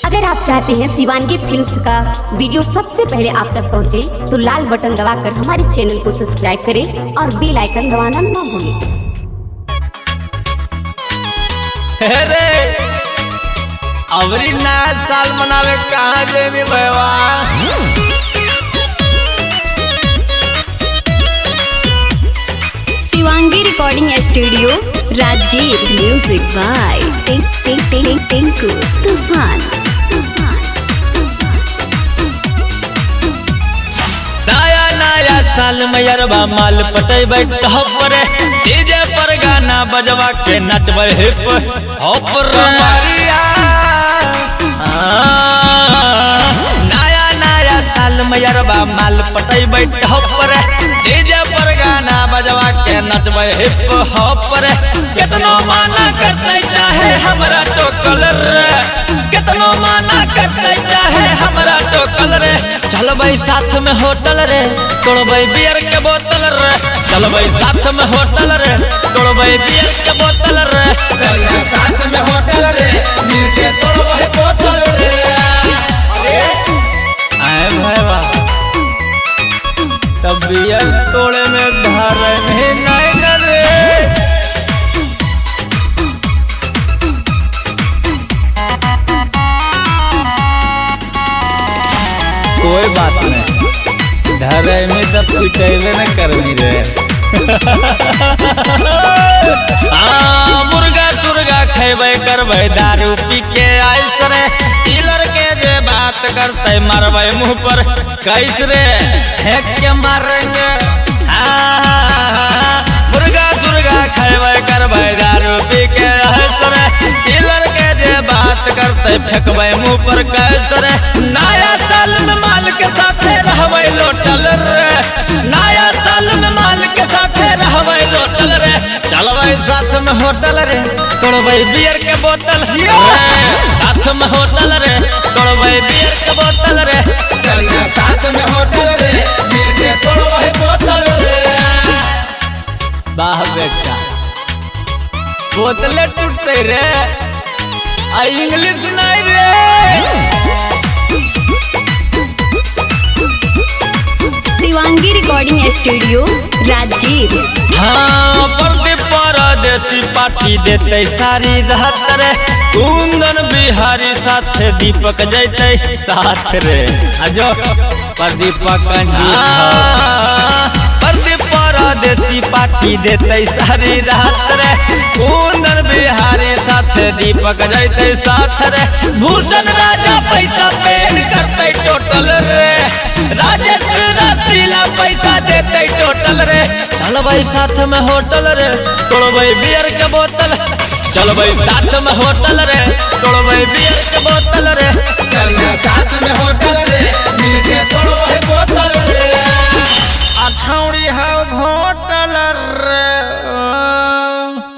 अगर आप चाहते हैं शिवांगी फिल्म्स का वीडियो सबसे पहले आप तक पहुंचे, तो लाल बटन दबाकर हमारे चैनल को सब्सक्राइब करें और बेल आइकन दबाना ना भूलें। अबरी नया साल मनावे कहाँ जेबी भैया? Shivangi recording studio Rajgir. Music by Tinku Toofan. नया नया साल में यरबा माल पटेबे टॉप रे, डीजे पर गाना बजवा के नचबे हिप हॉप रे। नया नया साल में यरबा माल पटेबे टॉप रे, डीजे पर गाना बजवा के नचबे हिप हॉप रे। कितनो माना करते चाहे हमरा टोकल रे, कितनो माना करते चाहे हमरा टोकल रे। चलबै साथ में होटल रे, तोड़बै बियर के बोतल रे। चलबै साथ में होटल रे, तोड़बै बियर के बोतल रे। चलिए साथ में होटल रे, मिलके तोड़बै बोतल रे। आए भैया तब बियर तोड़े में धार नहीं रे। कोई बात नहीं, धरे में सब पिटेबे न करनी रे। मुर्गा सुर्गा खेबे करबे दारू पी के आइस रे। चिलर के जे बात करते मारबे मुंह पर कैस रे, फेंक के मारेंगे। मुर्गा सुर्गा खेबे करबे दारू पी के आइस रे। चिलर के जे बात करते फेंकबे मुंह पर कैस रे। नया साल में माल के साथे रहबे लोटल रे, नया साल में माल के साथे रहबे लोटल रे। चलबै साथ में होटल रे, तोड़बै बियर के बोतल रे। साथ में होटल रे, तोड़बै बियर के बोतल रे। चलिए साथ में होटल रे, मिलके तोड़बै बोतल रे। वाह बेटा, बोतले टूटते रे, आ इंग्लिश नहीं रे। Shivangi recording studio Rajgir. हाँ प्रदीप परदेसी पार्टी देते सारी रात रे। कुंदन बिहारी साथ दीपक जैते साथ रे। अजो प्रदीप प्रदीप परदेसी पार्टी देते सारी रात रे। कुंदन बिहारी साथ दीपक जैते साथ रे। भूषण राजा पैसा पेड करते टोटल रे। राजेश रसीला पैसा देते टोटल रे। चलबै साथ में होटल रे, तोड़बै बियर के बोतल। चलबै साथ में होटल रे, तोड़बै बियर के बोतल रे। चलिए साथ में होटल